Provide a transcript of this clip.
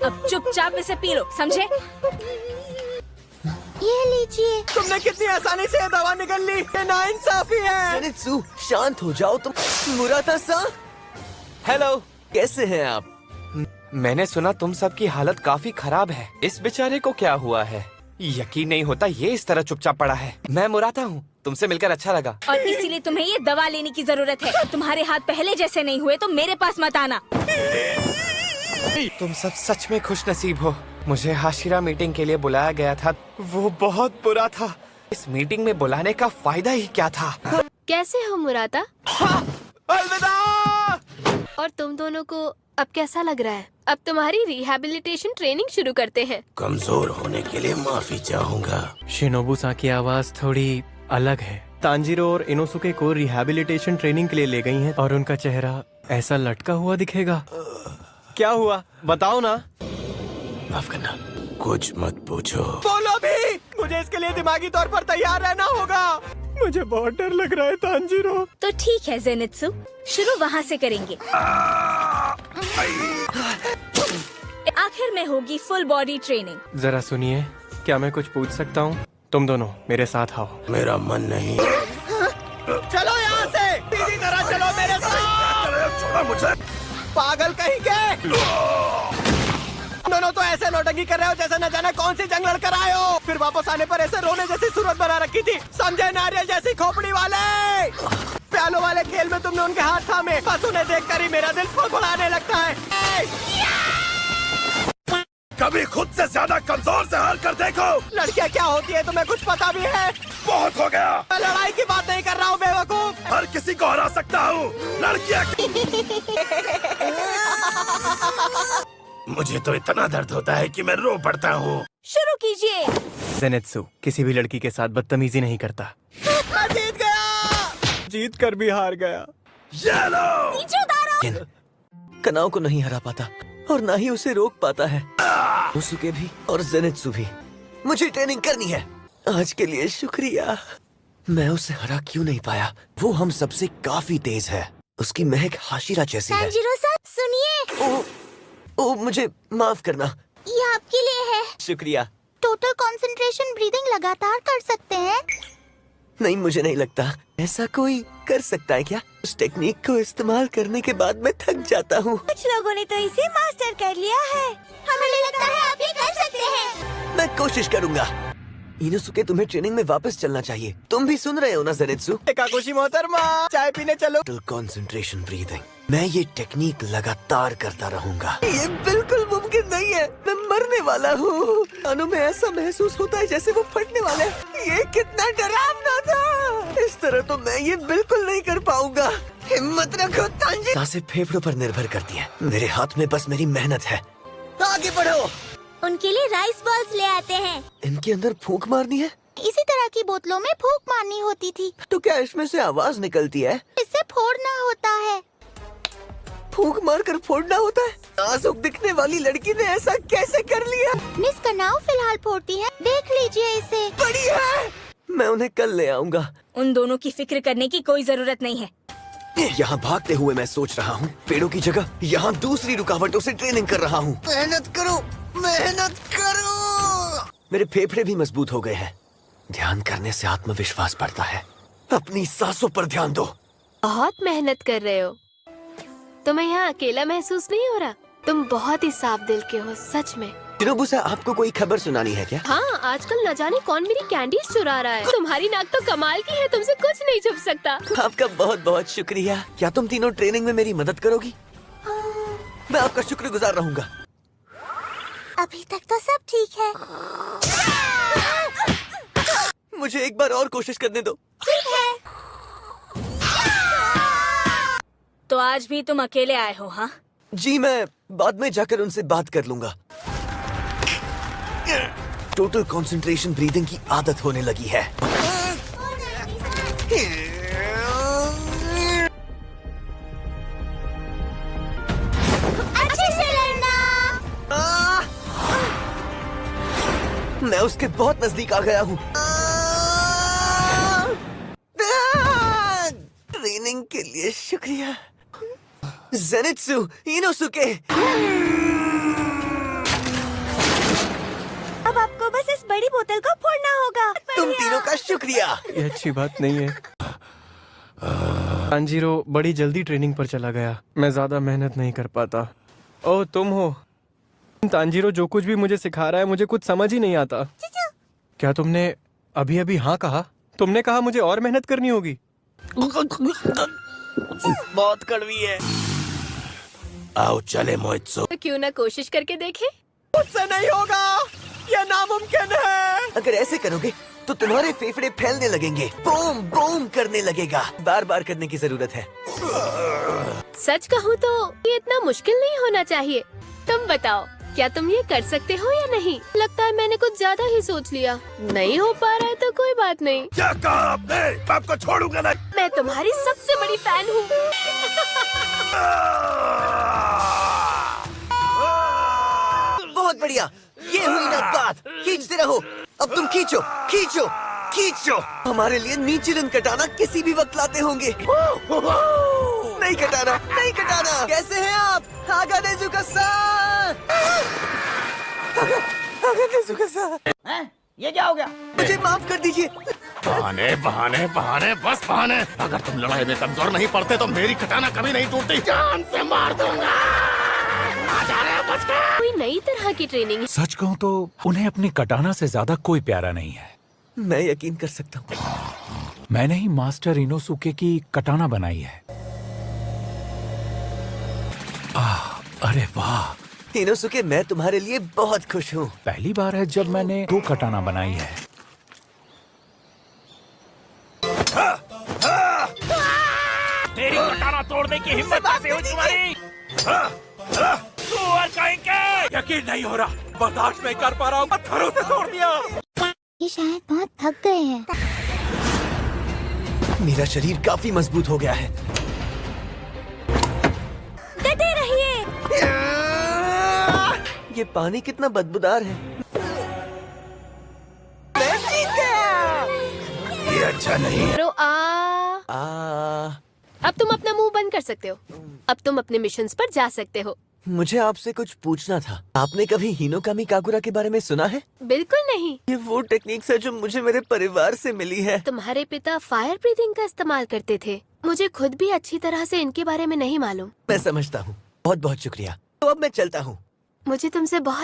अब चुपचाप इसे पी लो, समझे? ये लीजिए। तुमने कितनी आसानी से ये दवा निकल ली, ये नाइंसाफी है। ज़ेनित्सु, शांत हो जाओ तुम। मुराता-सान, हेलो, कैसे हैं आप? मैंने सुना तुम सबकी हालत काफी खराब है। इस बेचारे को क्या हुआ है? यकीन नहीं होता ये इस तरह चुपचाप पड़ा है। मैं मुराता हूँ, तुमसे मिलकर अच्छा लगा। और इसीलिए तुम्हें ये दवा लेने की जरूरत है। तुम्हारे हाथ पहले जैसे नहीं हुए तो मेरे पास मत आना। तुम सब सच में खुश नसीब हो। मुझे हाशिरा मीटिंग के लिए बुलाया गया था, वो बहुत बुरा था। इस मीटिंग में बुलाने का फायदा ही क्या था? कैसे हो मुराता? अलविदा! और तुम दोनों को अब कैसा लग रहा है? अब तुम्हारी रिहैबिलिटेशन ट्रेनिंग शुरू करते हैं। कमजोर होने के लिए माफी चाहूंगा। शिनोबु-सान की आवाज थोड़ी अलग है। तांजीरो और इनोसुके को रिहैबिलिटेशन ट्रेनिंग के लिए ले गई हैं और उनका चेहरा ऐसा लटका हुआ दिखेगा। क्या हुआ बताओ ना। माफ करना, कुछ मत पूछो। बोलो भी, मुझे इसके लिए दिमागी तौर पर तैयार रहना होगा। मुझे बहुत डर लग रहा है तांजीरो। तो ठीक है ज़ेनित्सु, शुरू वहाँ से करेंगे। आखिर में होगी फुल बॉडी ट्रेनिंग। जरा सुनिए, क्या मैं कुछ पूछ सकता हूँ? तुम दोनों मेरे साथ आओ। मेरा मन नहीं। चलो यहाँ से, सीधी तरह चलो मेरे साथ। छोड़ा मुझे। पागल कहीं के। दोनों तो ऐसे नौटंकी कर रहे हो जैसे न जाने कौन सी जंग लड़कर आए हो। फिर वापस आने पर ऐसे रोने जैसी सूरत बना रखी थी, समझे? नारियल जैसी खोपड़ी वाले। प्यालों वाले खेल में तुमने उनके हाथ थामे, बस उन्हें देखकर ही मेरा दिल फड़फड़ाने लगता है। कभी खुद से ज्यादा कमजोर से हार कर देखो। लड़कियाँ क्या होती है तुम्हें कुछ पता भी है? बहुत हो गया। मैं लड़ाई की बात नहीं कर रहा हूँ बेवकूफ। हर किसी को हरा सकता हूँ, लड़कियाँ। मुझे तो इतना दर्द होता है कि मैं रो पड़ता हूँ। शुरू कीजिए। ज़ेनित्सु किसी भी लड़की के साथ बदतमीजी नहीं करता। मैं जीत गया। जीत कर भी हार गया। ये लो। कनाओ को नहीं हरा पाता और ना ही उसे रोक पाता है। उनोसुके भी और ज़ेनित्सु भी। मुझे ट्रेनिंग करनी है। आज के लिए शुक्रिया। मैं उसे हरा क्यों नहीं पाया? वो हम सबसे काफी तेज है। उसकी महक हाशिरा जैसी है। तांजीरो-सान, सुनिए। ओ, मुझे माफ करना। ये आपके लिए है। शुक्रिया। टोटल कंसंट्रेशन ब्रीदिंग लगातार कर सकते हैं। नहीं, मुझे नहीं लगता ऐसा कोई कर सकता है। क्या उस टेक्निक को इस्तेमाल करने के बाद मैं थक जाता हूँ। कुछ लोगों ने तो इसे मास्टर कर लिया है। हमें लगता है आप ये कर सकते हैं। मैं कोशिश करूंगा। इनोसुके, तुम्हें ट्रेनिंग में वापस चलना चाहिए। तुम भी सुन रहे हो ना ज़ेनित्सु? काकुशी मोहतरमा, चाय पीने चलो। Total concentration breathing. मैं ये टेक्निक लगातार करता रहूंगा। ये बिल्कुल मुमकिन नहीं है। मैं मरने वाला हूँ। कानों में ऐसा महसूस होता है जैसे वो फटने वाले हैं। ये कितना डरावना था। इस तरह तो मैं ये बिल्कुल नहीं कर पाऊंगा। हिम्मत रखो तांजी। सांसें फेफड़ों पर निर्भर करती हैं। मेरे हाथ में बस मेरी मेहनत है। आगे बढ़ो। उनके लिए राइस बॉल्स ले आते हैं। इनके अंदर फूंक मारनी है? इसी तरह की बोतलों में फूंक मारनी होती थी। तो क्या इसमें से आवाज निकलती है? इससे फोड़ना होता है। फूंक मारकर फोड़ना होता है? नाजुक दिखने वाली लड़की ने ऐसा कैसे कर लिया? मिस कनाओ फिलहाल फोड़ती है, देख लीजिए इसे। बड़ी है। मैं उन्हें कल ले आऊंगा। उन दोनों की फिक्र करने की कोई जरूरत नहीं है। यहाँ भागते हुए मैं सोच रहा हूँ, पेड़ों की जगह यहाँ दूसरी रुकावटों से ट्रेनिंग कर रहा हूँ। मेहनत करो, मेहनत करो। मेरे फेफड़े भी मजबूत हो गए हैं। ध्यान करने से आत्मविश्वास बढ़ता है। अपनी सांसों पर ध्यान दो। बहुत मेहनत कर रहे हो। तुम्हें यहाँ अकेला महसूस नहीं हो रहा? तुम बहुत ही साफ दिल के हो, सच में। शिनोबु-सान, आपको कोई खबर सुनानी है क्या? हाँ, आजकल न जाने कौन मेरी कैंडीज चुरा रहा है। तुम्हारी नाक तो कमाल की है, तुमसे कुछ नहीं छुप सकता। आपका बहुत बहुत शुक्रिया। क्या तुम तीनों ट्रेनिंग में मेरी मदद करोगी? मैं आपका शुक्रगुजार रहूंगा। अभी तक तो सब ठीक है। मुझे एक बार और कोशिश करने दो। ठीक है। तो आज भी तुम अकेले आए हो? हाँ जी, मैं बाद में जाकर उनसे बात कर लूंगा। टोटल कंसंट्रेशन ब्रीदिंग की आदत होने लगी है। अच्छे से लड़ना। मैं उसके बहुत नजदीक आ गया हूँ। ट्रेनिंग के लिए शुक्रिया। Zenitsu, Inosuke. बड़ी बोतल को फोड़ना होगा। तुम तीनों का शुक्रिया। ये अच्छी बात नहीं है। तांजीरो बड़ी जल्दी ट्रेनिंग पर चला गया। मैं ज्यादा मेहनत नहीं कर पाता। ओह, तुम हो। तांजीरो जो कुछ भी मुझे सिखा रहा है मुझे कुछ समझ ही नहीं आता। क्या तुमने अभी अभी हाँ कहा? तुमने कहा मुझे और मेहनत करनी होगी। बहुत कड़वी है। आओ चले मोइत्सु। तो क्यों ना कोशिश करके देखे? मुझसे नहीं होगा, ये नामुमकिन है। अगर ऐसे करोगे तो तुम्हारे फेफड़े फैलने लगेंगे, बूम बूम करने लगेगा। बार बार करने की जरूरत है। सच कहूँ तो ये इतना मुश्किल नहीं होना चाहिए। तुम बताओ, क्या तुम ये कर सकते हो या नहीं? लगता है मैंने कुछ ज्यादा ही सोच लिया। नहीं हो पा रहा है तो कोई बात नहीं। क्या कहा आपने? आपको छोड़ूंगा नहीं। मैं तुम्हारी सबसे बड़ी फैन हूँ। बहुत बढ़िया, ये हुई ना बात। खींचते रहो। अब तुम खींचो खींचो खींचो। हमारे लिए नीचिरन कटाना किसी भी वक्त लाते होंगे। नहीं कटाना, नहीं कटाना। कैसे हैं आप? हागा नेजुका-सान। हागा नेजुका-सान। ये क्या हो गया? मुझे माफ कर दीजिए। बहाने बहाने बहाने, बस बहाने। अगर तुम लड़ाई में कमजोर नहीं पड़ते तो मेरी कटाना कभी नहीं टूटती। जान से मार दूंगा। आ जा रहे हो बच के। कोई नई तरह की ट्रेनिंग है। सच कहूं तो उन्हें अपनी कटाना से ज्यादा कोई प्यारा नहीं है। मैं यकीन कर सकता हूँ। मैंने ही मास्टर इनोसुके की कटाना बनाई है। अरे वाह इनोसुके, मैं तुम्हारे लिए बहुत खुश हूँ। पहली बार है जब मैंने 2 कटाना बनाई है। तेरी कटाना तोड़ने की हिम्मत कैसे हुई तुम्हारी? तू और कहेंगे? यकीन नहीं हो रहा, बर्दाश्त नहीं कर पा रहा हूँ। पत्थरों से तोड़ दिया। ये शायद बहुत थक गए हैं। मेरा शरीर काफी मजबूत हो गया है। डटे रहिए। ये पानी कितना बदबूदार है। मैं जीत गया। ये अच्छा नहीं। करो अब तुम अपना मुंह बंद कर सकते हो। अब तुम अपने मिशंस पर जा सकते हो। मुझे आपसे कुछ पूछना था। आपने कभी हिनोकामी काकुरा के बारे में सुना है? बिल्कुल नहीं। ये वो टेक्निक्स है जो मुझे मेरे परिवार से मिली है। तुम्हारे पिता फायर ब्रीथिंग का इस्तेमाल करते थे। मुझे खुद भी अच्छी तरह से इनके बारे में नहीं मालूम। मैं समझता हूँ। बहुत बहुत शुक्रिया। तो अब मैं चलता हूँ। मुझे तुमसे बहुत